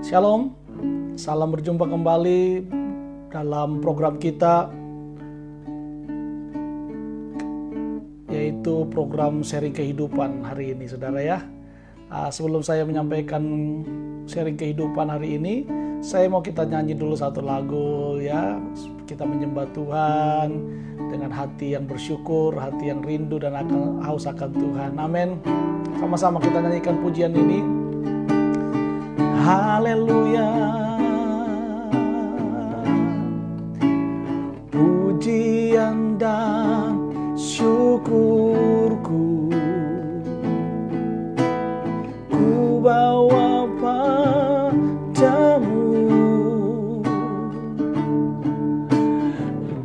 Shalom, salam berjumpa kembali dalam program kita, yaitu program sharing kehidupan hari ini, saudara ya. Sebelum saya menyampaikan sharing kehidupan hari ini, saya mau kita nyanyi dulu satu lagu ya. Kita menyembah Tuhan dengan hati yang bersyukur, hati yang rindu dan haus akan Tuhan. Amin. Sama-sama kita nyanyikan pujian ini. Haleluya, pujian dan syukurku ku bawa padamu,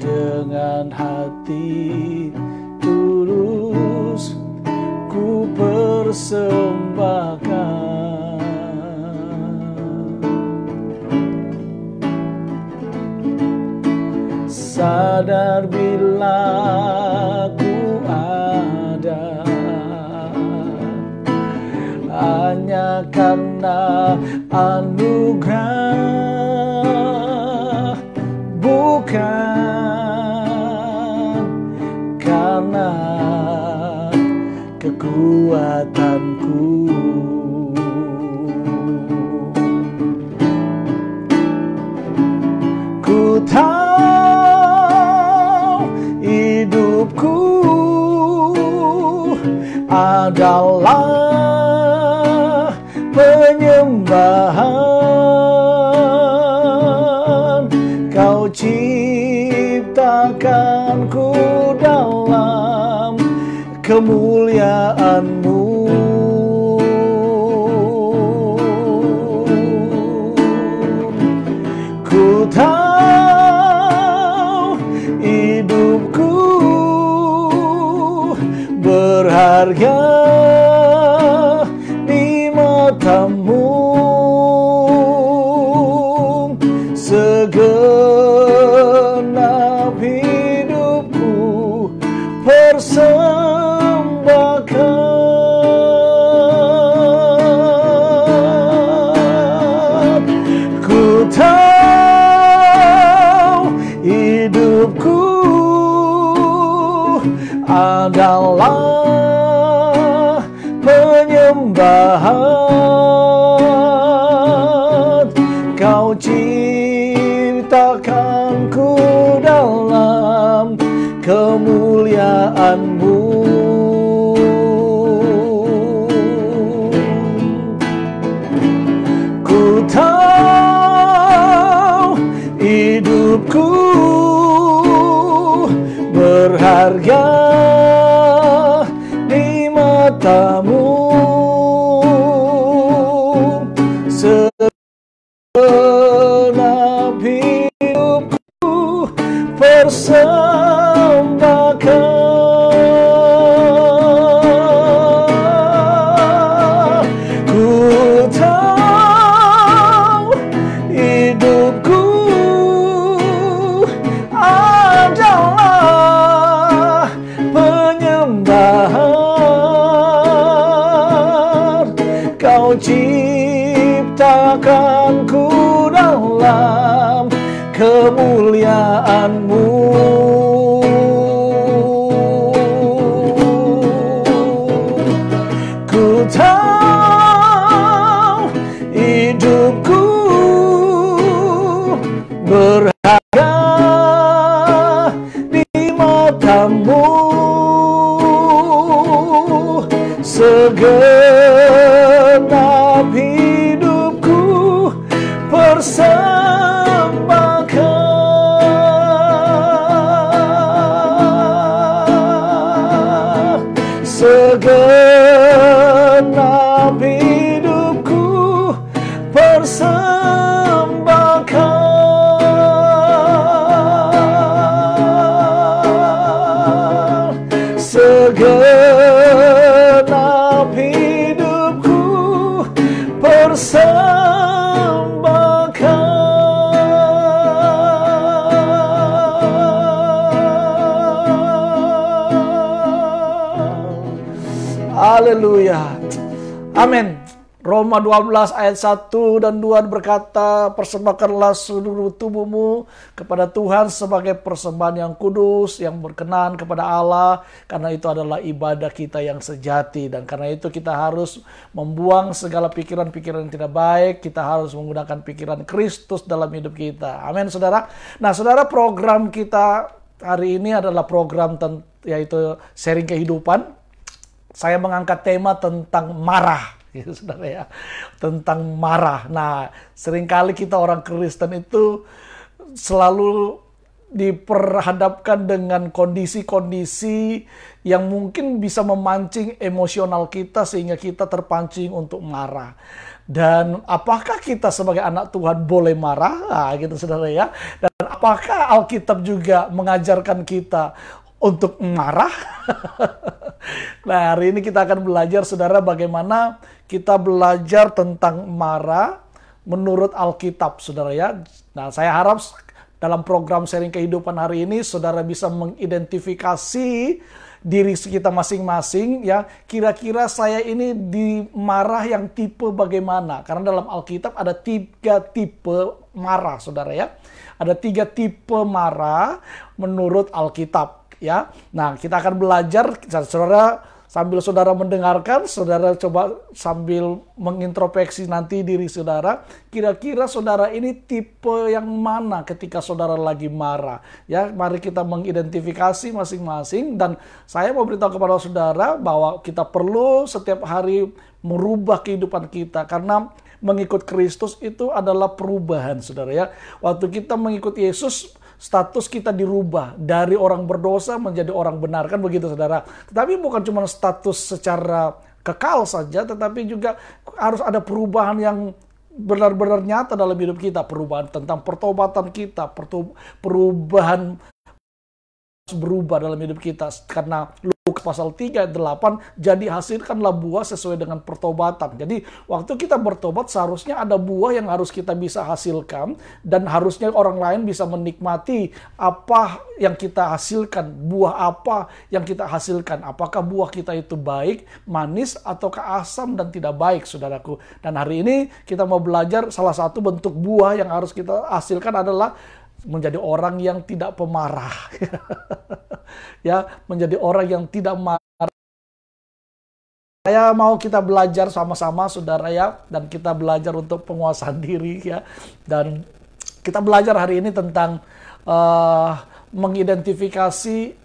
dengan hati tulus ku persembahkan. Sadar bila ku ada hanya karena anugerah, bukan karena kekuatanku. Ku tahu hidupku adalah penyembahan. Kau ciptakanku dalam kemuliaan-Mu. Ku tahu hidupku berharga di mata-Mu. Segenap hidupku persembahkan. Ku tahu hidupku adalah penyembahan. Kau ciptakanku dalam kemuliaan-Mu. Ku tahu hidupku berharga di mata-Mu. Segenap hidupku persembahkan. Ku tahu hidupku adalah penyembahan. Kau ciptakanku dalam kemuliaan-Mu. Ku tahu hidupku berharga di mata-Mu. Segenap hidupku persembahkan. Segenap hidupku persembahkan. Segenap hidupku persembahkan. Haleluya. Amin. Roma 12 ayat 1 dan 2 berkata, persembahkanlah seluruh tubuhmu kepada Tuhan sebagai persembahan yang kudus, yang berkenan kepada Allah, karena itu adalah ibadah kita yang sejati. Dan karena itu kita harus membuang segala pikiran-pikiran yang tidak baik, kita harus menggunakan pikiran Kristus dalam hidup kita. Amin, saudara. Nah, saudara, program kita hari ini adalah program yaitu sharing kehidupan. Saya mengangkat tema tentang marah. Gitu, saudara ya, tentang marah. Nah, seringkali kita orang Kristen itu selalu diperhadapkan dengan kondisi-kondisi yang mungkin bisa memancing emosional kita sehingga kita terpancing untuk marah. Dan apakah kita sebagai anak Tuhan boleh marah? Nah, gitu saudara ya. Dan apakah Alkitab juga mengajarkan kita untuk marah? Nah, hari ini kita akan belajar, saudara, bagaimana kita belajar tentang marah menurut Alkitab, saudara ya. Nah, saya harap dalam program sharing kehidupan hari ini, saudara bisa mengidentifikasi diri kita masing-masing ya. Kira-kira saya ini di marah yang tipe bagaimana? Karena dalam Alkitab ada 3 tipe marah, saudara ya. Ada 3 tipe marah menurut Alkitab ya. Nah, kita akan belajar, saudara. Sambil saudara mendengarkan, saudara coba sambil mengintrospeksi nanti diri saudara. Kira-kira saudara ini tipe yang mana ketika saudara lagi marah? Ya, mari kita mengidentifikasi masing-masing. Dan saya mau beritahu kepada saudara bahwa kita perlu setiap hari merubah kehidupan kita. Karena mengikut Kristus itu adalah perubahan, saudara ya. Waktu kita mengikut Yesus, status kita dirubah dari orang berdosa menjadi orang benar, kan begitu saudara. Tetapi bukan cuma status secara kekal saja, tetapi juga harus ada perubahan yang benar-benar nyata dalam hidup kita. Perubahan tentang pertobatan kita, perubahan berubah dalam hidup kita. Karena Lukas pasal 3 ayat 8, jadi hasilkanlah buah sesuai dengan pertobatan. Jadi waktu kita bertobat seharusnya ada buah yang harus kita bisa hasilkan, dan harusnya orang lain bisa menikmati apa yang kita hasilkan, buah apa yang kita hasilkan. Apakah buah kita itu baik, manis, ataukah asam dan tidak baik, saudaraku. Dan hari ini kita mau belajar salah satu bentuk buah yang harus kita hasilkan adalah menjadi orang yang tidak pemarah. Ya, menjadi orang yang tidak marah. Saya mau kita belajar sama-sama, saudara ya, dan kita belajar untuk penguasaan diri ya. Dan kita belajar hari ini tentang mengidentifikasi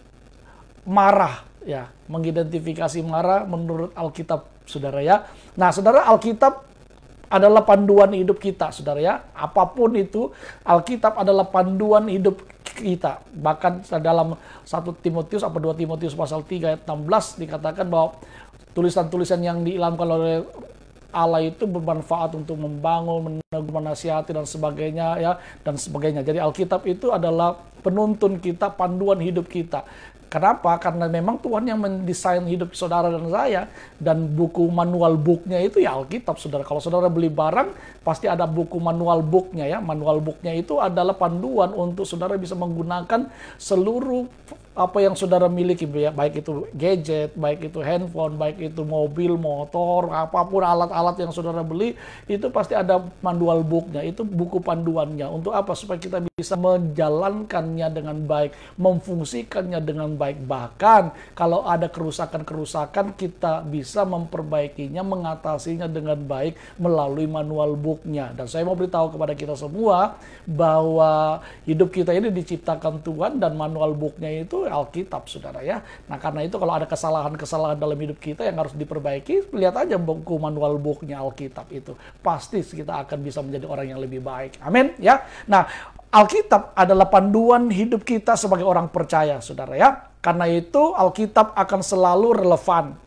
marah ya, mengidentifikasi marah menurut Alkitab, saudara ya. Nah, saudara, Alkitab adalah panduan hidup kita, saudara ya. Apapun itu, Alkitab adalah panduan hidup kita. Bahkan dalam 1 Timotius atau 2 Timotius pasal 3 ayat 16 dikatakan bahwa tulisan-tulisan yang diilhamkan oleh Allah itu bermanfaat untuk membangun, menegur, menasihati dan sebagainya ya, dan sebagainya. Jadi Alkitab itu adalah penuntun kita, panduan hidup kita. Kenapa? Karena memang Tuhan yang mendesain hidup saudara dan saya, dan buku manual booknya itu ya Alkitab, saudara. Kalau saudara beli barang, pasti ada buku manual booknya ya. Manual booknya itu adalah panduan untuk saudara bisa menggunakan seluruh apa yang saudara miliki, ya, baik itu gadget, baik itu handphone, baik itu mobil, motor, apapun alat-alat yang saudara beli, itu pasti ada manual booknya. Itu buku panduannya. Untuk apa? Supaya kita bisa menjalankannya dengan baik, memfungsikannya dengan baik. Bahkan kalau ada kerusakan-kerusakan, kita bisa memperbaikinya, mengatasinya dengan baik melalui manual booknya. Dan saya mau beritahu kepada kita semua bahwa hidup kita ini diciptakan Tuhan, dan manual booknya itu Alkitab, saudara ya. Nah, karena itu kalau ada kesalahan-kesalahan dalam hidup kita yang harus diperbaiki, lihat aja buku manual booknya Alkitab itu. Pasti kita akan bisa menjadi orang yang lebih baik. Amin ya. Nah, Alkitab adalah panduan hidup kita sebagai orang percaya, saudara ya. Karena itu Alkitab akan selalu relevan.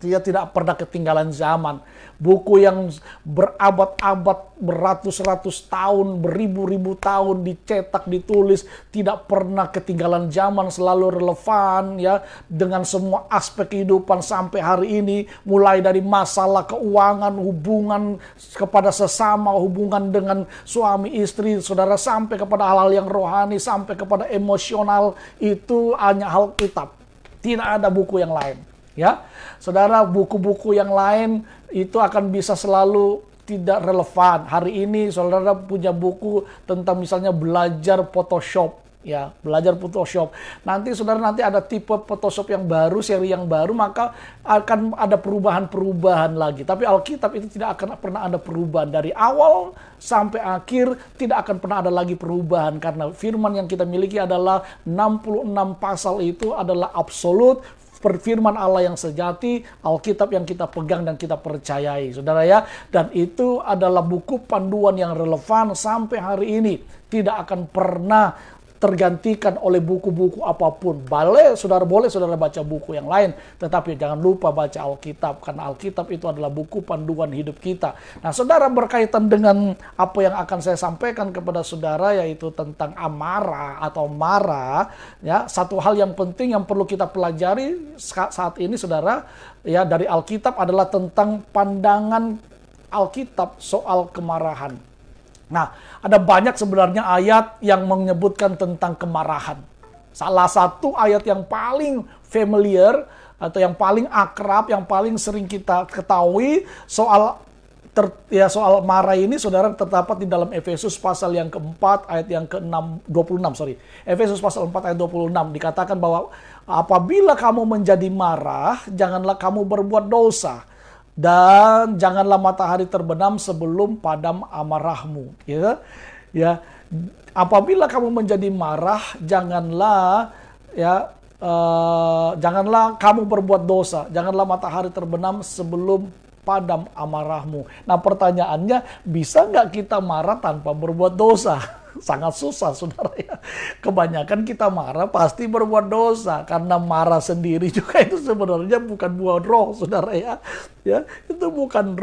Dia tidak pernah ketinggalan zaman. Buku yang berabad-abad, beratus-ratus tahun, beribu-ribu tahun dicetak, ditulis, tidak pernah ketinggalan zaman, selalu relevan ya dengan semua aspek kehidupan sampai hari ini, mulai dari masalah keuangan, hubungan kepada sesama, hubungan dengan suami istri, saudara, sampai kepada hal-hal yang rohani, sampai kepada emosional, itu hanya Alkitab. Tidak ada buku yang lain. Ya, saudara, buku-buku yang lain itu akan bisa selalu tidak relevan. Hari ini saudara punya buku tentang misalnya belajar Photoshop, ya, belajar Photoshop. Nanti saudara ada tipe Photoshop yang baru, seri yang baru, maka akan ada perubahan-perubahan lagi. Tapi Alkitab itu tidak akan pernah ada perubahan. Dari awal sampai akhir tidak akan pernah ada lagi perubahan. Karena firman yang kita miliki adalah 66 pasal itu adalah absolut, firman Allah yang sejati, Alkitab yang kita pegang dan kita percayai, saudara ya. Dan itu adalah buku panduan yang relevan sampai hari ini. Tidak akan pernah tergantikan oleh buku-buku apapun. Boleh saudara baca buku yang lain, tetapi jangan lupa baca Alkitab, karena Alkitab itu adalah buku panduan hidup kita. Nah, saudara, berkaitan dengan apa yang akan saya sampaikan kepada saudara, yaitu tentang amarah atau marah, ya, satu hal yang penting yang perlu kita pelajari saat ini, saudara, ya, dari Alkitab adalah tentang pandangan Alkitab soal kemarahan. Nah, ada banyak sebenarnya ayat yang menyebutkan tentang kemarahan. Salah satu ayat yang paling familiar atau yang paling akrab, yang paling sering kita ketahui soal marah ini, saudara, terdapat di dalam Efesus pasal yang keempat ayat yang ke-26. Efesus pasal 4 ayat 26 dikatakan bahwa apabila kamu menjadi marah, janganlah kamu berbuat dosa. Dan janganlah matahari terbenam sebelum padam amarahmu. Ya, apabila kamu menjadi marah, janganlah kamu berbuat dosa. Janganlah matahari terbenam sebelum padam amarahmu. Nah, pertanyaannya, bisa nggak kita marah tanpa berbuat dosa? Sangat susah, saudara ya. Kebanyakan kita marah pasti berbuat dosa, karena marah sendiri juga itu sebenarnya bukan buah roh, saudara ya. Ya, itu bukan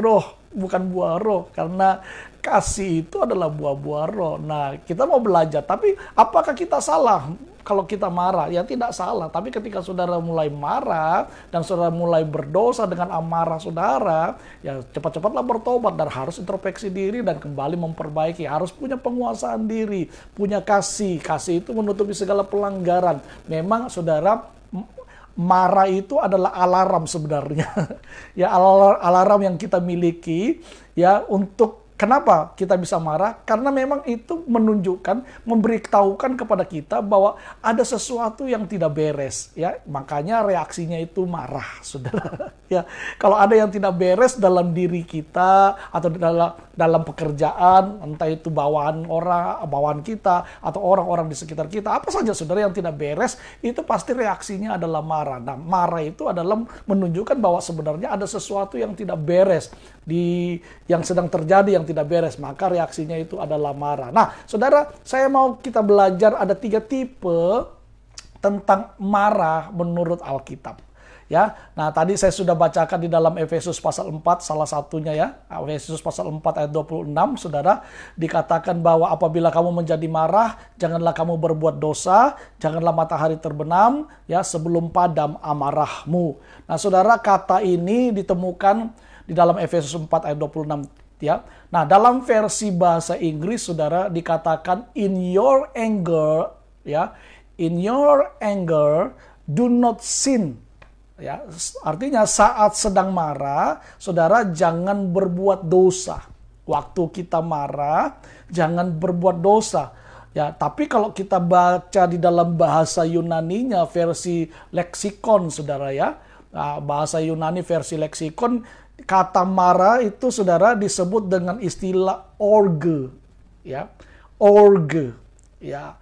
buah roh, karena kasih itu adalah buah-buah roh. Nah, kita mau belajar, tapi apakah kita salah kalau kita marah? Ya, tidak salah. Tapi ketika saudara mulai marah dan saudara mulai berdosa dengan amarah saudara, ya cepat-cepatlah bertobat dan harus introspeksi diri dan kembali memperbaiki. Harus punya penguasaan diri, punya kasih. Kasih itu menutupi segala pelanggaran. Memang saudara, marah itu adalah alarm sebenarnya. Ya, alarm yang kita miliki, ya, untuk kenapa kita bisa marah? Karena memang itu menunjukkan, memberitahukan kepada kita bahwa ada sesuatu yang tidak beres, ya. Makanya reaksinya itu marah, saudara. Ya, kalau ada yang tidak beres dalam diri kita atau dalam pekerjaan, entah itu bawahan kita atau orang-orang di sekitar kita, apa saja, saudara, yang tidak beres, itu pasti reaksinya adalah marah. Nah, marah itu adalah menunjukkan bahwa sebenarnya ada sesuatu yang tidak beres yang sedang terjadi, yang tidak beres, maka reaksinya itu adalah marah. Nah, saudara, saya mau kita belajar ada 3 tipe tentang marah menurut Alkitab. Ya, nah tadi saya sudah bacakan di dalam Efesus pasal 4 salah satunya, ya. Efesus pasal 4 ayat 26, saudara, dikatakan bahwa apabila kamu menjadi marah, janganlah kamu berbuat dosa, janganlah matahari terbenam, ya, sebelum padam amarahmu. Nah, saudara, kata ini ditemukan di dalam Efesus 4 ayat 26, ya. Nah, dalam versi bahasa Inggris, saudara, dikatakan in your anger, ya, in your anger do not sin. Ya, artinya saat sedang marah, saudara, jangan berbuat dosa. Waktu kita marah, jangan berbuat dosa. Ya, tapi kalau kita baca di dalam bahasa Yunaninya versi leksikon, saudara, ya. Nah, bahasa Yunani versi leksikon, kata marah itu, saudara, disebut dengan istilah orge, ya. Orge, ya.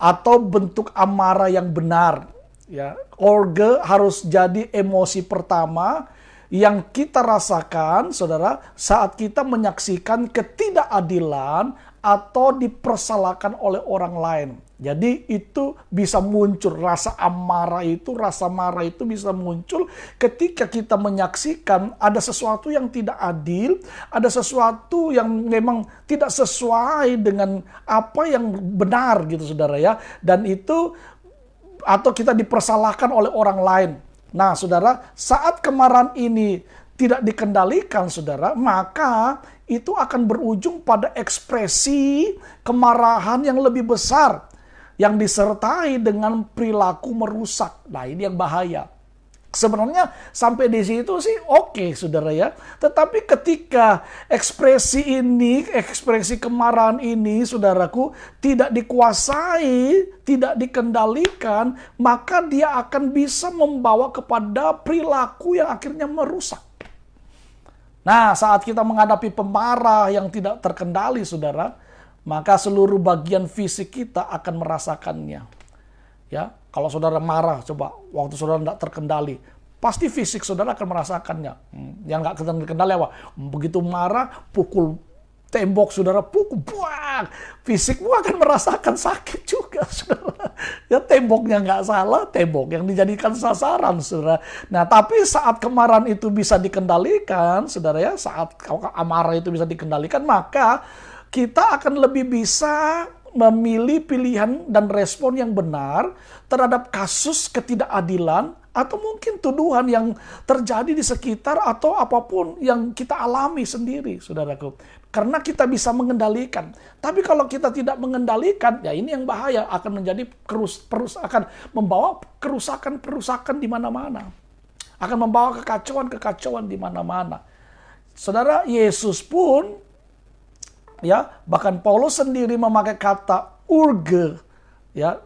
Atau bentuk amarah yang benar. Ya, orge harus jadi emosi pertama yang kita rasakan, saudara, saat kita menyaksikan ketidakadilan atau dipersalahkan oleh orang lain. Jadi itu bisa muncul, rasa marah itu bisa muncul ketika kita menyaksikan ada sesuatu yang tidak adil, ada sesuatu yang memang tidak sesuai dengan apa yang benar, gitu, saudara, ya. Dan itu, atau kita dipersalahkan oleh orang lain. Nah, saudara, saat kemarahan ini tidak dikendalikan, saudara, maka itu akan berujung pada ekspresi kemarahan yang lebih besar, yang disertai dengan perilaku merusak. Nah, ini yang bahaya. Sebenarnya sampai di situ sih oke, saudara ya. Tetapi ketika ekspresi kemarahan ini, saudaraku, tidak dikuasai, tidak dikendalikan, maka dia akan bisa membawa kepada perilaku yang akhirnya merusak. Nah, saat kita menghadapi pemarah yang tidak terkendali, saudara, maka seluruh bagian fisik kita akan merasakannya. Ya, kalau saudara marah, coba waktu saudara tidak terkendali, pasti fisik saudara akan merasakannya. Yang nggak terkendali apa? Begitu marah, pukul tembok saudara, pukul, buang, fisikmu akan merasakan sakit juga, saudara. Ya, temboknya nggak salah, tembok yang dijadikan sasaran, saudara. Nah, tapi saat kemarahan itu bisa dikendalikan, saudara ya, saat amarah itu bisa dikendalikan, maka kita akan lebih bisa memilih pilihan dan respon yang benar terhadap kasus ketidakadilan atau mungkin tuduhan yang terjadi di sekitar atau apapun yang kita alami sendiri, saudaraku. Karena kita bisa mengendalikan. Tapi kalau kita tidak mengendalikan, ya ini yang bahaya, akan menjadi akan membawa kerusakan di mana-mana. Akan membawa kekacauan di mana-mana. Saudara, Yesus pun ya, bahkan Paulus sendiri memakai kata urge ya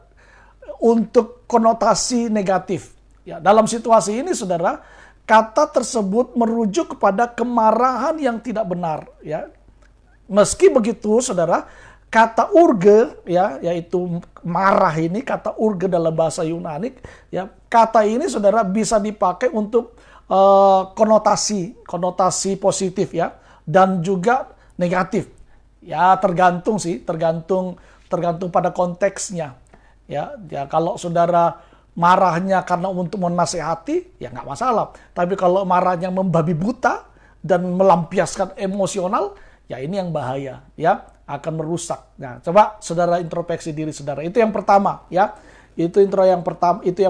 untuk konotasi negatif. Ya, dalam situasi ini, saudara, kata tersebut merujuk kepada kemarahan yang tidak benar, ya. Meski begitu, saudara, kata urge ya, yaitu marah ini, kata urge dalam bahasa Yunani, ya, kata ini, saudara, bisa dipakai untuk konotasi positif ya, dan juga negatif. Ya, tergantung pada konteksnya. Ya, kalau saudara marahnya karena untuk menasehati, ya nggak masalah. Tapi kalau marahnya membabi buta dan melampiaskan emosional, ya ini yang bahaya, ya, akan merusak. Nah, coba saudara introspeksi diri saudara. Itu yang pertama, ya. Itu yang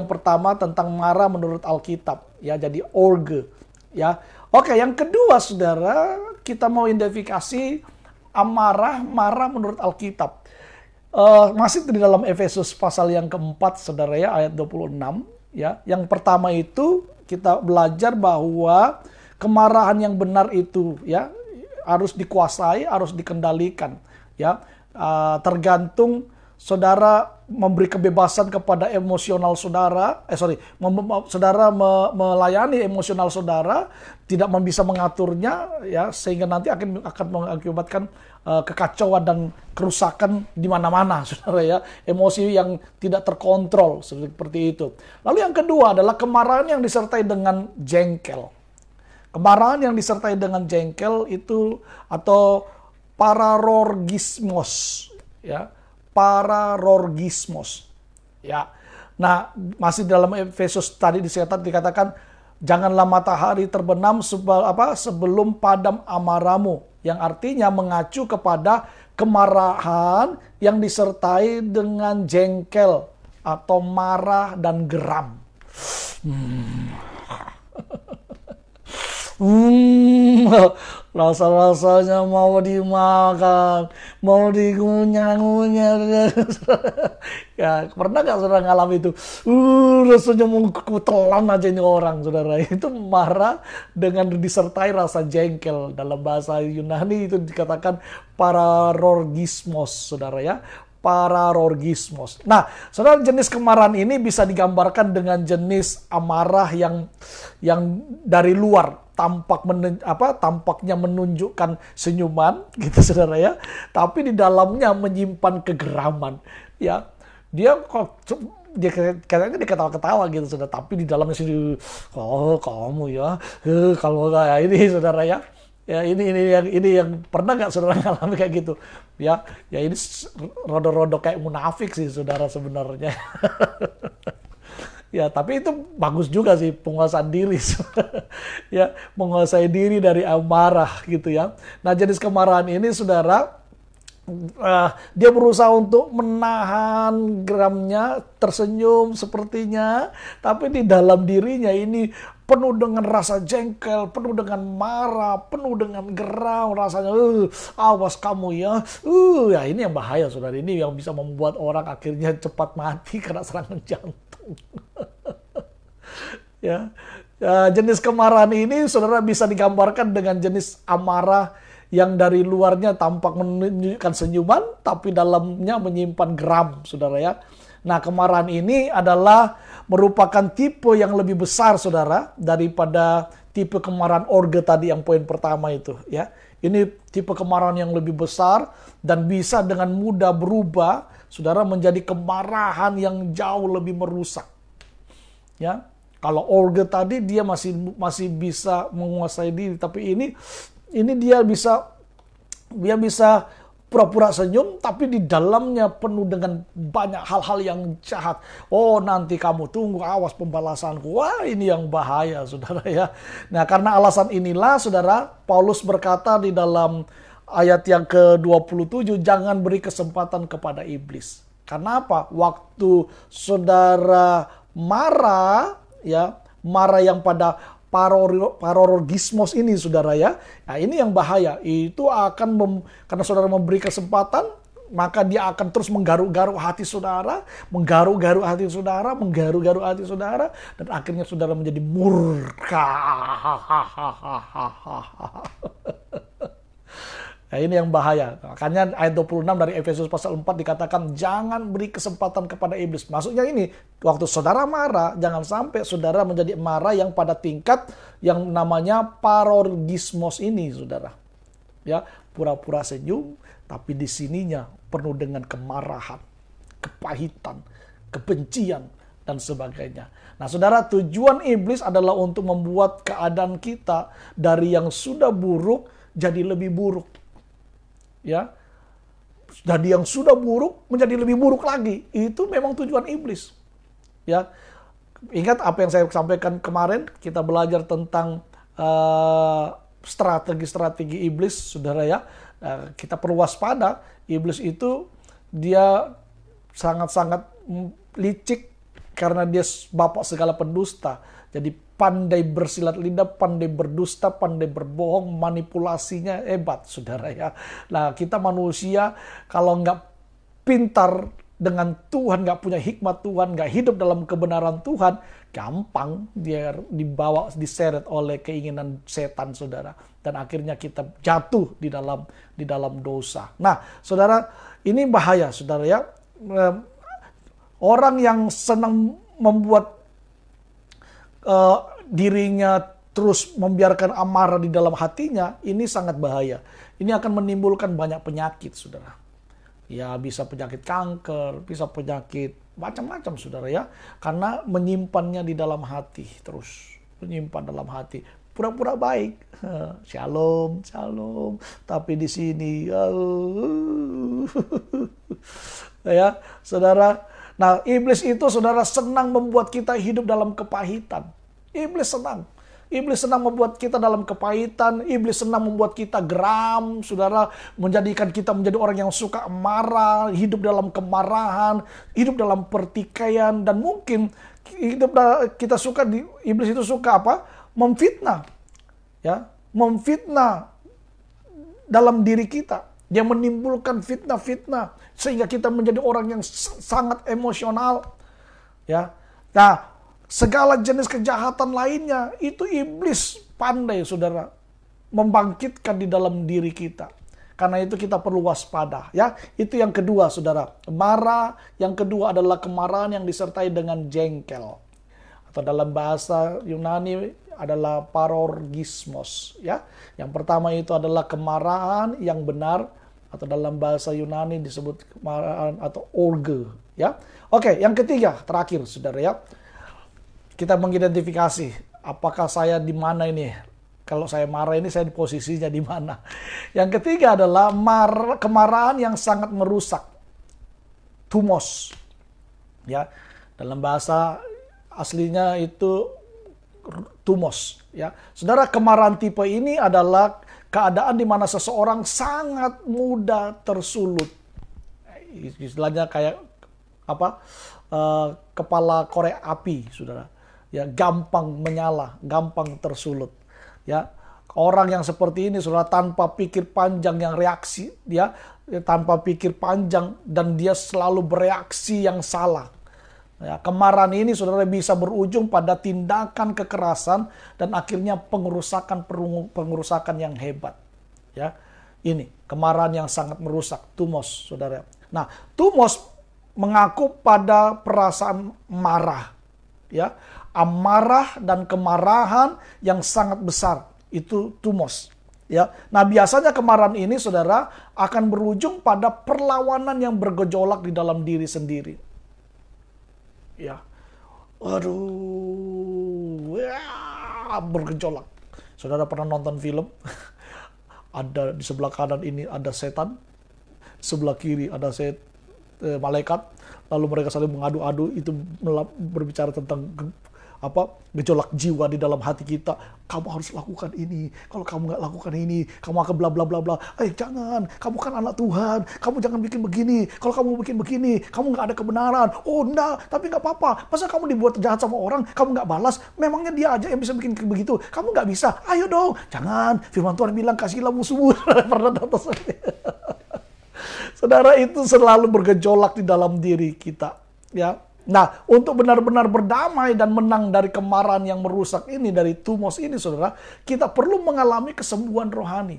pertama tentang marah menurut Alkitab, ya. Jadi orge, ya. Oke, yang kedua, saudara, kita mau identifikasi marah menurut Alkitab. Masih di dalam Efesus pasal yang keempat, saudara ya, ayat 26. Ya. Yang pertama itu kita belajar bahwa kemarahan yang benar itu ya harus dikuasai, harus dikendalikan. Ya. Tergantung saudara memberi kebebasan kepada emosional saudara, saudara melayani emosional saudara, tidak bisa mengaturnya, ya, sehingga nanti akan mengakibatkan kekacauan dan kerusakan di mana-mana, saudara ya, emosi yang tidak terkontrol seperti itu. Lalu yang kedua adalah kemarahan yang disertai dengan jengkel. Kemarahan yang disertai dengan jengkel itu atau pararorgismos, ya. Pararorgismos. Ya. Nah, masih dalam Efesus tadi dikatakan janganlah matahari terbenam sebelum padam amarahmu, yang artinya mengacu kepada kemarahan yang disertai dengan jengkel atau marah dan geram. Rasa-rasanya mau dimakan, mau digunyah-ngunyah. Ya, pernah gak saudara ngalami itu? Rasanya mau kutelan aja ini orang, saudara. Itu marah dengan disertai rasa jengkel. Dalam bahasa Yunani itu dikatakan pararorgismos, saudara ya. Pararorgismos. Nah, saudara, jenis kemarahan ini bisa digambarkan dengan jenis amarah yang dari luar tampaknya menunjukkan senyuman, gitu saudara ya. Tapi di dalamnya menyimpan kegeraman, ya. Dia kayaknya dia ketawa-ketawa gitu, saudara. Tapi di dalamnya sini, oh kamu ya, kalau kayak ini, saudara ya. Ya ini yang pernah nggak saudara ngalami kayak gitu? Ya ini rodo-rodo kayak munafik sih, saudara, sebenarnya. Ya, tapi itu bagus juga sih, penguasaan diri. Ya, menguasai diri dari amarah gitu ya. Nah, jenis kemarahan ini, saudara, dia berusaha untuk menahan geramnya, tersenyum sepertinya, tapi di dalam dirinya ini penuh dengan rasa jengkel, penuh dengan marah, penuh dengan geram, rasanya awas kamu ya. Ya ini yang bahaya, saudara. Ini yang bisa membuat orang akhirnya cepat mati karena serangan jantung. Ya. Jenis kemarahan ini saudara bisa digambarkan dengan jenis amarah yang dari luarnya tampak menunjukkan senyuman, tapi dalamnya menyimpan geram, saudara ya. Nah, kemarahan ini adalah merupakan tipe yang lebih besar, saudara, daripada tipe kemarahan orge tadi yang poin pertama itu, ya. Ini tipe kemarahan yang lebih besar dan bisa dengan mudah berubah, saudara, menjadi kemarahan yang jauh lebih merusak. Ya. Kalau orge tadi dia masih bisa menguasai diri, tapi ini dia bisa pura-pura senyum, tapi di dalamnya penuh dengan banyak hal-hal yang jahat. Oh, nanti kamu tunggu, awas pembalasanku. Wah, ini yang bahaya, saudara ya. Nah, karena alasan inilah, saudara, Paulus berkata di dalam ayat yang ke-27, jangan beri kesempatan kepada iblis. Karena apa? Waktu saudara marah, ya, marah yang pada parorogismos ini, saudara ya. Nah, ini yang bahaya. Itu akan karena saudara memberi kesempatan, maka dia akan terus menggaruk-garuk hati saudara, menggaruk-garuk hati saudara, dan akhirnya saudara menjadi murka. Nah, ini yang bahaya. Makanya ayat 26 dari Efesus pasal 4 dikatakan jangan beri kesempatan kepada iblis. Maksudnya ini, waktu saudara marah, jangan sampai saudara menjadi marah yang pada tingkat yang namanya parorgismos ini, saudara. Ya, pura-pura senyum, tapi di sininya penuh dengan kemarahan, kepahitan, kebencian, dan sebagainya. Nah, saudara, tujuan iblis adalah untuk membuat keadaan kita dari yang sudah buruk jadi lebih buruk. Ya, jadi yang sudah buruk menjadi lebih buruk lagi. Itu memang tujuan iblis. Ya, ingat apa yang saya sampaikan kemarin, kita belajar tentang strategi-strategi iblis, saudara ya. Kita perlu waspada. Iblis itu dia sangat-sangat licik karena dia bapak segala pendusta. Jadi pandai bersilat lidah, pandai berdusta, pandai berbohong, manipulasinya hebat, saudara ya. Nah, kita manusia kalau nggak pintar dengan Tuhan, nggak punya hikmat Tuhan, nggak hidup dalam kebenaran Tuhan, gampang dia dibawa, diseret oleh keinginan setan, saudara. Dan akhirnya kita jatuh di dalam dosa. Nah, saudara, ini bahaya, saudara ya. Orang yang senang membuat dirinya terus membiarkan amarah di dalam hatinya, ini sangat bahaya. Ini akan menimbulkan banyak penyakit, saudara. Ya, bisa penyakit kanker, bisa penyakit macam-macam, saudara ya. Karena menyimpannya di dalam hati terus. Menyimpan dalam hati. Pura-pura baik. Shalom, shalom. Tapi di sini, ya, saudara. Nah, iblis itu, saudara, senang membuat kita hidup dalam kepahitan. Iblis senang. Iblis senang membuat kita dalam kepahitan. Iblis senang membuat kita geram, saudara. Menjadikan kita menjadi orang yang suka marah, hidup dalam kemarahan, hidup dalam pertikaian. Dan mungkin kita suka, iblis itu suka apa? Memfitnah. Ya, memfitnah dalam diri kita. Dia menimbulkan fitnah-fitnah sehingga kita menjadi orang yang sangat emosional. Ya. Nah, segala jenis kejahatan lainnya itu iblis pandai, saudara, membangkitkan di dalam diri kita. Karena itu kita perlu waspada, ya. Itu yang kedua, saudara. Marah, yang kedua adalah kemarahan yang disertai dengan jengkel. Atau dalam bahasa Yunani adalah parorgismos, ya. Yang pertama itu adalah kemarahan yang benar, atau dalam bahasa Yunani disebut kemarahan atau orge, ya. Oke, yang ketiga, terakhir, saudara ya. Kita mengidentifikasi apakah saya di mana ini. Kalau saya marah ini, saya di posisinya di mana. Yang ketiga adalah kemarahan yang sangat merusak. Thumos. Ya, dalam bahasa aslinya itu thumos, ya. Saudara, kemarahan tipe ini adalah keadaan di mana seseorang sangat mudah tersulut. Istilahnya kayak apa? Kepala korek api, saudara. Ya, gampang menyala, gampang tersulut. Ya, orang yang seperti ini, saudara, tanpa pikir panjang yang reaksi, dia tanpa pikir panjang dan dia selalu bereaksi yang salah. Ya, kemarahan ini saudara bisa berujung pada tindakan kekerasan dan akhirnya pengerusakan yang hebat. Ya, ini kemarahan yang sangat merusak, tumos, saudara. Nah, tumos mengaku pada perasaan marah, ya, amarah dan kemarahan yang sangat besar, itu tumos. Ya, nah biasanya kemarahan ini, saudara, akan berujung pada perlawanan yang bergejolak di dalam diri sendiri. Ya, aduh, ya, bergejolak. Saudara pernah nonton film? Ada di sebelah kanan ini ada setan, sebelah kiri ada malaikat, lalu mereka saling mengadu-adu, itu berbicara tentang gejolak jiwa di dalam hati kita. Kamu harus lakukan ini, kalau kamu nggak lakukan ini, kamu akan bla bla bla bla. Jangan, kamu kan anak Tuhan, kamu jangan bikin begini. Kalau kamu bikin begini, kamu nggak ada kebenaran. Oh enggak, tapi nggak apa-apa. Masa kamu dibuat jahat sama orang, kamu nggak balas? Memangnya dia aja yang bisa bikin begitu? Kamu nggak bisa? Ayo dong, jangan. Firman Tuhan bilang kasihlah musuhmu. Pernah datang. Saudara, itu selalu bergejolak di dalam diri kita, ya. Nah, untuk benar-benar berdamai dan menang dari kemarahan yang merusak ini, dari tumos ini, saudara, kita perlu mengalami kesembuhan rohani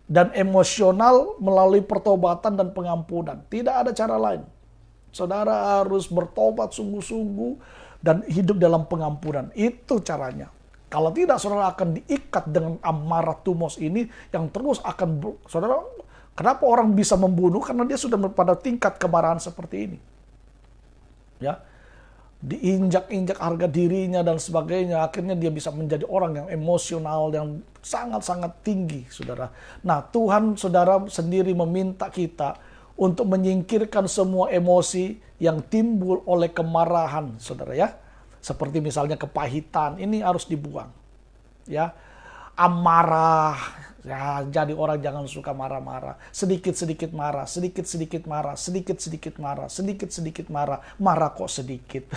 dan emosional melalui pertobatan dan pengampunan. Tidak ada cara lain. Saudara harus bertobat sungguh-sungguh dan hidup dalam pengampunan. Itu caranya. Kalau tidak, saudara akan diikat dengan amarah tumos ini yang terus akan, saudara, kenapa orang bisa membunuh? Karena dia sudah pada tingkat kemarahan seperti ini. Ya, diinjak-injak harga dirinya dan sebagainya, akhirnya dia bisa menjadi orang yang emosional yang sangat-sangat tinggi, saudara. Nah, Tuhan, saudara, sendiri meminta kita untuk menyingkirkan semua emosi yang timbul oleh kemarahan, saudara, ya. Seperti misalnya kepahitan, ini harus dibuang, ya. Amarah, ya, jadi orang jangan suka marah-marah. Sedikit-sedikit marah, sedikit-sedikit marah, sedikit-sedikit marah, sedikit-sedikit marah. Marah kok sedikit.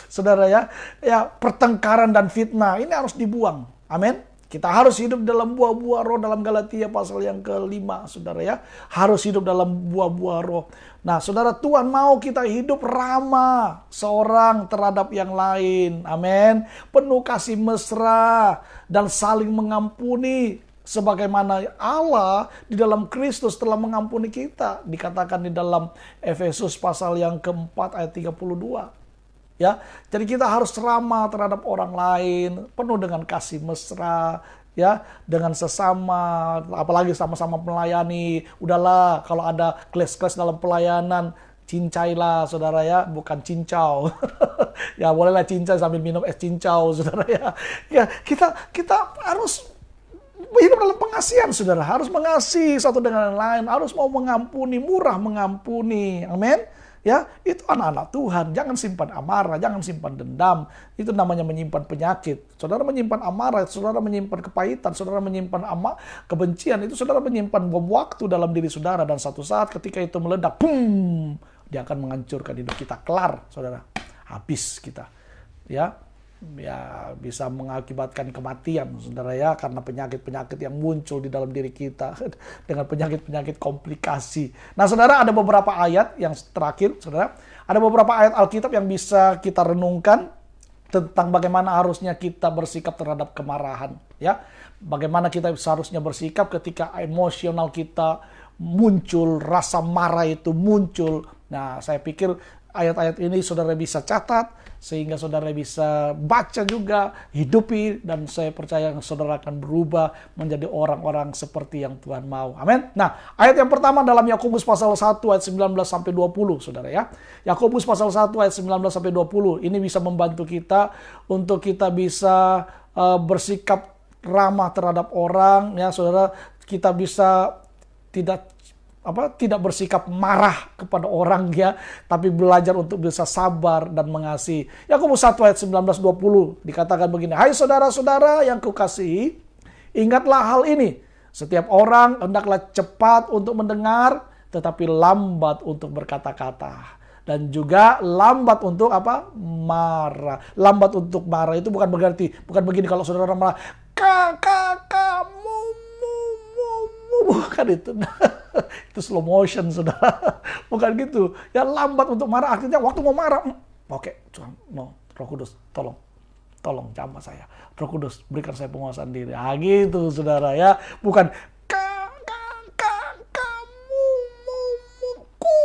Saudara, ya, pertengkaran dan fitnah ini harus dibuang. Amin. Kita harus hidup dalam buah-buah roh dalam Galatia pasal yang ke-5, saudara, ya. Harus hidup dalam buah-buah roh. Nah, saudara, Tuhan mau kita hidup ramah seorang terhadap yang lain. Amin. Penuh kasih mesra dan saling mengampuni. Sebagaimana Allah di dalam Kristus telah mengampuni kita. Dikatakan di dalam Efesus pasal yang ke-4 ayat 32. Ya, jadi kita harus ramah terhadap orang lain, penuh dengan kasih mesra, ya, dengan sesama, apalagi sama-sama melayani. Udahlah, kalau ada kles-kles dalam pelayanan, cincailah, saudara, ya, bukan cincau. Ya, bolehlah cincai sambil minum es cincau, saudara, ya. Ya, kita harus hidup dalam pengasihan, saudara. Harus mengasihi satu dengan yang lain, harus mau mengampuni, murah mengampuni. Amin. Ya, itu anak-anak Tuhan. Jangan simpan amarah, jangan simpan dendam. Itu namanya menyimpan penyakit. Saudara menyimpan amarah, saudara menyimpan kepahitan, saudara menyimpan kebencian, itu saudara menyimpan bom waktu dalam diri saudara. Dan satu saat ketika itu meledak, boom, dia akan menghancurkan hidup kita. Kelar, saudara. Habis kita. Ya, bisa mengakibatkan kematian, saudara, ya, karena penyakit-penyakit yang muncul di dalam diri kita dengan penyakit-penyakit komplikasi. Nah, saudara, ada beberapa ayat yang terakhir, saudara, ada beberapa ayat Alkitab yang bisa kita renungkan tentang bagaimana harusnya kita bersikap terhadap kemarahan, ya. Bagaimana kita seharusnya bersikap ketika emosional kita muncul, rasa marah itu muncul. Nah, saya pikir ayat-ayat ini saudara bisa catat, sehingga saudara bisa baca juga, hidupi, dan saya percaya saudara akan berubah menjadi orang-orang seperti yang Tuhan mau. Amin. Nah, ayat yang pertama dalam Yakobus pasal 1 ayat 19-20, saudara, ya. Yakobus pasal 1 ayat 19-20, ini bisa membantu kita untuk kita bisa bersikap ramah terhadap orang, ya, saudara. Kita bisa tidak bersikap marah kepada orang, ya, tapi belajar untuk bisa sabar dan mengasihi. Yakobus 1 ayat 19-20 dikatakan begini, "Hai saudara-saudara yang kukasihi, ingatlah hal ini. Setiap orang hendaklah cepat untuk mendengar, tetapi lambat untuk berkata-kata. Dan juga lambat untuk marah. Lambat untuk marah itu bukan begini kalau saudara marah, kamu, bukan itu. Itu slow motion, saudara. Bukan gitu. Ya lambat untuk marah, akhirnya waktu mau marah. Oke, Tuhan, no, Roh Kudus, tolong jamah saya. Roh Kudus, berikan saya penguasaan diri. Ah, gitu, saudara ya. Bukan, kamu mau mengkuku.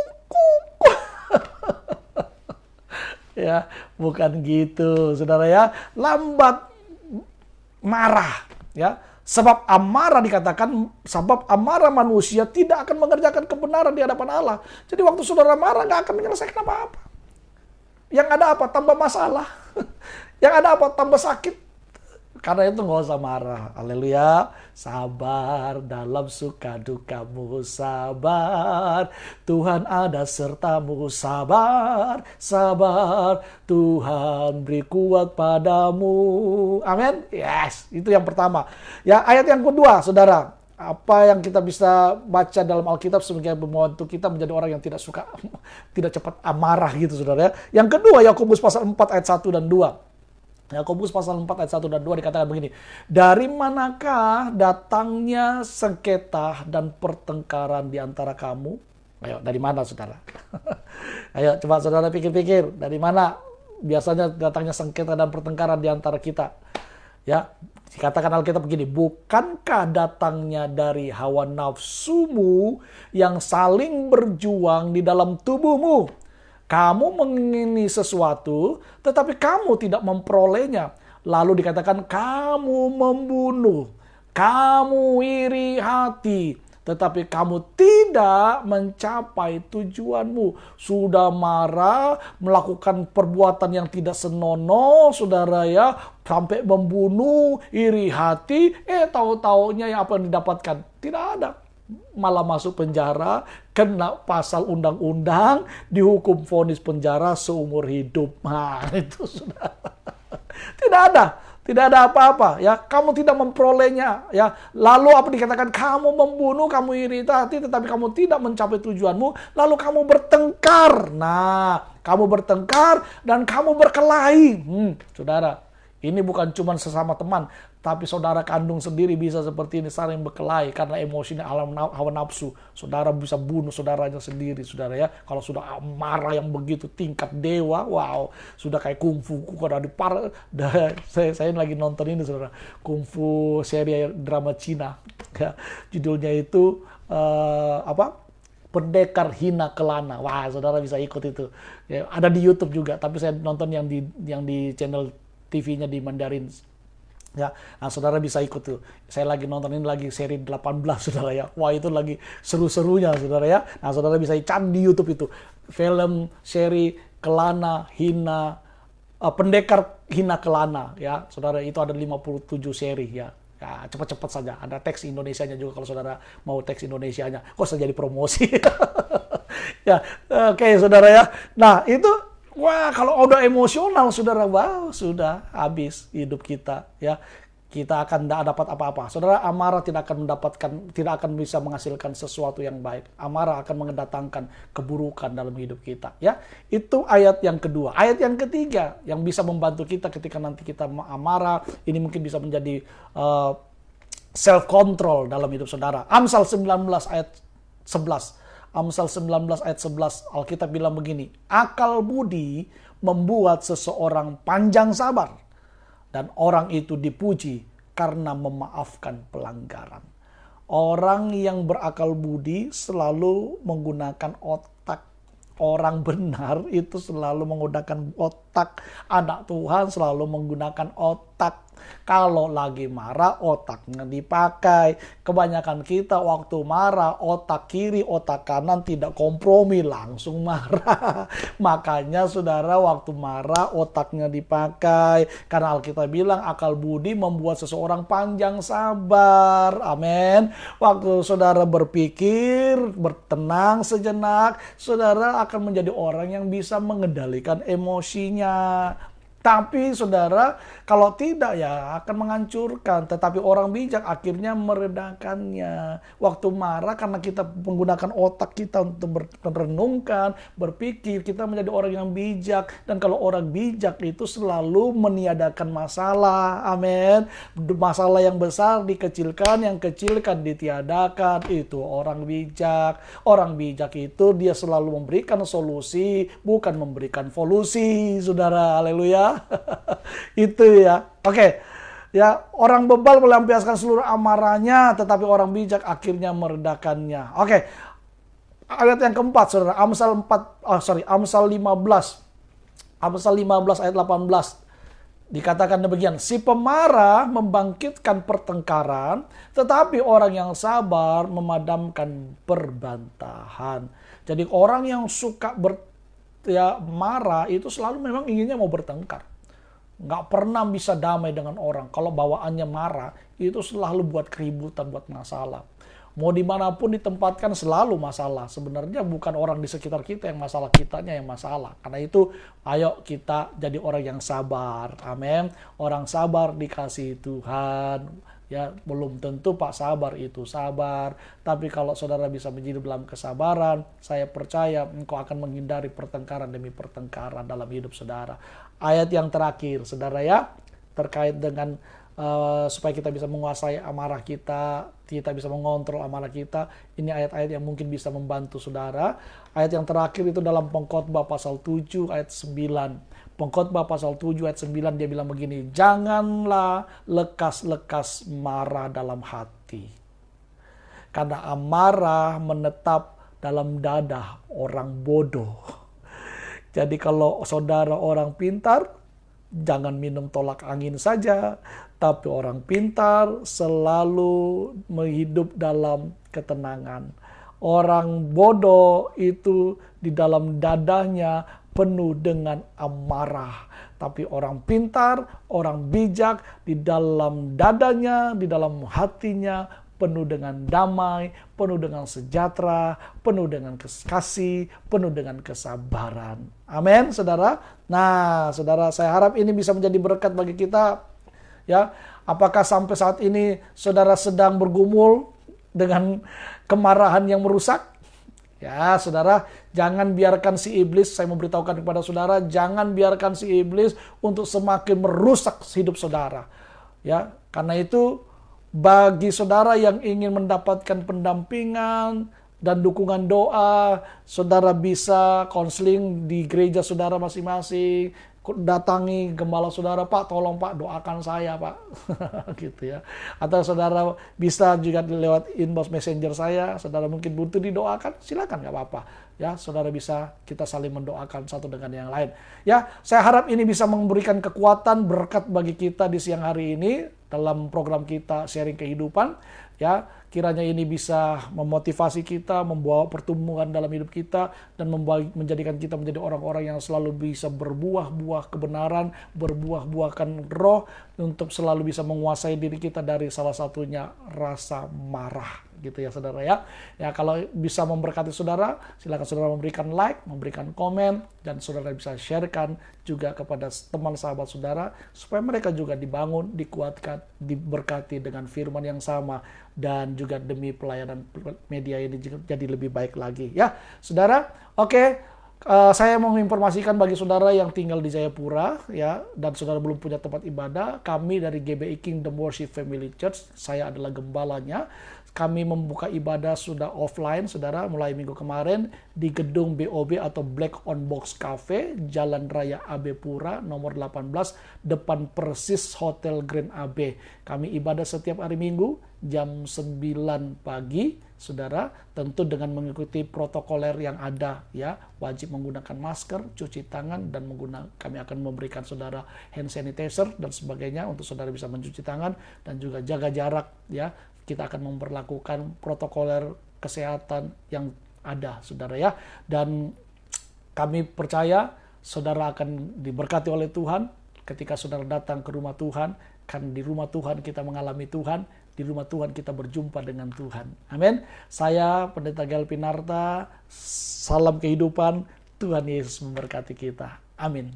Ya, bukan gitu, saudara ya. Lambat marah, ya. Sebab amarah dikatakan, sebab amarah manusia tidak akan mengerjakan kebenaran di hadapan Allah. Jadi waktu saudara marah nggak akan menyelesaikan apa-apa. Yang ada apa? Tambah masalah. Yang ada apa? Tambah sakit. Karena itu nggak usah marah. Haleluya. Sabar dalam suka dukamu, sabar. Tuhan ada sertamu, sabar. Sabar. Tuhan beri kuat padamu. Amin. Yes. Itu yang pertama. Ya, ayat yang kedua, saudara. Apa yang kita bisa baca dalam Alkitab sebagai membantu kita menjadi orang yang tidak cepat amarah gitu, saudara ya. Yang kedua, Yakobus pasal 4 ayat 1 dan 2. Yakobus pasal 4 ayat 1 dan 2 dikatakan begini. Dari manakah datangnya sengketa dan pertengkaran di antara kamu? Ayo, dari mana, saudara? Ayo, coba saudara pikir-pikir. Dari mana biasanya datangnya sengketa dan pertengkaran di antara kita? Ya, dikatakan Alkitab begini. Bukankah datangnya dari hawa nafsumu yang saling berjuang di dalam tubuhmu? Kamu mengingini sesuatu, tetapi kamu tidak memperolehnya. Lalu dikatakan kamu membunuh, kamu iri hati, tetapi kamu tidak mencapai tujuanmu. Sudah marah, melakukan perbuatan yang tidak senonoh, saudara ya, sampai membunuh, iri hati, tahu-taunya yang apa yang didapatkan? Tidak ada. Malah masuk penjara, kena pasal undang-undang, dihukum vonis penjara seumur hidup. Nah, itu sudah tidak ada apa-apa ya. Kamu tidak memperolehnya ya. Lalu apa dikatakan? Kamu membunuh, kamu iri hati, tetapi kamu tidak mencapai tujuanmu. Lalu kamu bertengkar. Nah, kamu bertengkar dan kamu berkelahi. Saudara, ini bukan cuma sesama teman, tapi saudara kandung sendiri bisa seperti ini, saling berkelahi karena emosinya hawa nafsu. Saudara bisa bunuh saudaranya sendiri, saudara ya. Kalau sudah marah yang begitu tingkat dewa, wow, sudah kayak kungfu. Saya lagi nonton ini, saudara, kungfu seri drama Cina. Ya, judulnya itu Pendekar Hina Kelana. Wah, saudara bisa ikut itu. Ya, ada di YouTube juga, tapi saya nonton yang di channel TV-nya di Mandarin. Ya, nah saudara bisa ikut tuh. Saya lagi nonton ini lagi seri 18, saudara ya. Wah, itu lagi seru-serunya, saudara ya. Nah, saudara bisa cari di YouTube itu. Film seri Kelana Hina, Pendekar Hina Kelana ya. Saudara, itu ada 57 seri ya. Ya, cepat-cepat saja. Ada teks Indonesianya juga kalau saudara mau teks Indonesianya. Kok saya jadi promosi. Ya, oke, saudara ya. Nah, itu wah, kalau udah emosional, saudara, wow, sudah habis hidup kita, ya. Kita akan tidak dapat apa-apa. Saudara, amarah tidak akan bisa menghasilkan sesuatu yang baik. Amarah akan mendatangkan keburukan dalam hidup kita, ya. Itu ayat yang kedua. Ayat yang ketiga yang bisa membantu kita ketika nanti kita amarah, ini mungkin bisa menjadi self control dalam hidup saudara. Amsal 19 ayat 11. Amsal 19 ayat 11, Alkitab bilang begini, akal budi membuat seseorang panjang sabar, dan orang itu dipuji karena memaafkan pelanggaran. Orang yang berakal budi selalu menggunakan otak. Orang benar itu selalu menggunakan otak. Anak Tuhan selalu menggunakan otak. Kalau lagi marah, otaknya dipakai. Kebanyakan kita waktu marah, otak kiri, otak kanan tidak kompromi, langsung marah. Makanya saudara, waktu marah, otaknya dipakai. Karena Alkitab bilang, akal budi membuat seseorang panjang sabar. Amin. Waktu saudara berpikir, bertenang sejenak, saudara akan menjadi orang yang bisa mengendalikan emosinya. Tapi saudara, kalau tidak ya akan menghancurkan. Tetapi orang bijak akhirnya meredakannya. Waktu marah karena kita menggunakan otak kita untuk merenungkan, berpikir, kita menjadi orang yang bijak. Dan kalau orang bijak itu selalu meniadakan masalah. Amin. Masalah yang besar dikecilkan, yang kecil kan ditiadakan. Itu orang bijak. Orang bijak itu dia selalu memberikan solusi, bukan memberikan volusi, saudara. Haleluya. Itu ya. Oke. Ya, orang bebal melampiaskan seluruh amarahnya, tetapi orang bijak akhirnya meredakannya. Oke. Ayat yang keempat, saudara. Amsal 15. Amsal 15 ayat 18. Dikatakan demikian, si pemarah membangkitkan pertengkaran, tetapi orang yang sabar memadamkan perbantahan. Jadi orang yang suka marah itu selalu memang inginnya mau bertengkar. Nggak pernah bisa damai dengan orang. Kalau bawaannya marah, itu selalu buat keributan, buat masalah. Mau dimanapun ditempatkan selalu masalah. Sebenarnya bukan orang di sekitar kita yang masalah, kitanya yang masalah. Karena itu ayo kita jadi orang yang sabar. Amin. Orang sabar dikasihi Tuhan. Ya, belum tentu Pak sabar itu sabar. Tapi kalau saudara bisa menjadi dalam kesabaran, saya percaya engkau akan menghindari pertengkaran demi pertengkaran dalam hidup saudara. Ayat yang terakhir, saudara ya, terkait dengan supaya kita bisa menguasai amarah kita bisa mengontrol amarah kita. Ini ayat-ayat yang mungkin bisa membantu saudara. Ayat yang terakhir itu dalam Pengkhotbah pasal 7 ayat 9. Pengkhotbah pasal 7 ayat 9 dia bilang begini, janganlah lekas-lekas marah dalam hati, karena amarah menetap dalam dada orang bodoh. Jadi kalau saudara orang pintar, jangan minum tolak angin saja, tapi orang pintar selalu menghidup dalam ketenangan. Orang bodoh itu di dalam dadanya penuh dengan amarah. Tapi orang pintar, orang bijak, di dalam dadanya, di dalam hatinya penuh dengan damai, penuh dengan sejahtera, penuh dengan kasih, penuh dengan kesabaran. Amin, saudara. Nah, saudara, saya harap ini bisa menjadi berkat bagi kita. Ya, apakah sampai saat ini saudara sedang bergumul dengan kemarahan yang merusak? Ya, saudara, jangan biarkan si iblis, saya memberitahukan kepada saudara, jangan biarkan si iblis untuk semakin merusak hidup saudara. Ya, karena itu bagi saudara yang ingin mendapatkan pendampingan dan dukungan doa, saudara bisa konseling di gereja saudara masing-masing. Datangi gembala saudara, Pak, tolong Pak doakan saya Pak. Gitu ya. Atau saudara bisa juga lewat inbox messenger saya, saudara mungkin butuh didoakan, silakan, nggak apa-apa. Ya, saudara bisa kita saling mendoakan satu dengan yang lain. Ya, saya harap ini bisa memberikan kekuatan, berkat bagi kita di siang hari ini dalam program kita sharing kehidupan. Ya, kiranya ini bisa memotivasi kita, membawa pertumbuhan dalam hidup kita, dan menjadikan kita menjadi orang-orang yang selalu bisa berbuah-buah kebenaran, berbuah-buahkan roh, untuk selalu bisa menguasai diri kita dari salah satunya rasa marah. Gitu ya saudara ya. Ya, kalau bisa memberkati saudara, silakan saudara memberikan like, memberikan komen, dan saudara bisa sharekan juga kepada teman sahabat saudara, supaya mereka juga dibangun, dikuatkan, diberkati dengan firman yang sama, dan juga demi pelayanan media ini jadi lebih baik lagi ya saudara. Oke. Saya mau menginformasikan bagi saudara yang tinggal di Jayapura ya, dan saudara belum punya tempat ibadah, kami dari GBI Kingdom Worship Family Church, saya adalah gembalanya. Kami membuka ibadah sudah offline, saudara, mulai minggu kemarin di gedung BOB atau Black on Box Cafe, Jalan Raya AB Pura, nomor 18, depan persis Hotel Grand AB. Kami ibadah setiap hari Minggu, jam 9 pagi, saudara, tentu dengan mengikuti protokoler yang ada, ya, wajib menggunakan masker, cuci tangan, dan kami akan memberikan saudara hand sanitizer dan sebagainya untuk saudara bisa mencuci tangan, dan juga jaga jarak, ya. Kita akan memperlakukan protokoler kesehatan yang ada, saudara ya. Dan kami percaya saudara akan diberkati oleh Tuhan ketika saudara datang ke rumah Tuhan. Kan di rumah Tuhan kita mengalami Tuhan, di rumah Tuhan kita berjumpa dengan Tuhan. Amin. Saya Pendeta Gael Pinarta, salam kehidupan, Tuhan Yesus memberkati kita. Amin.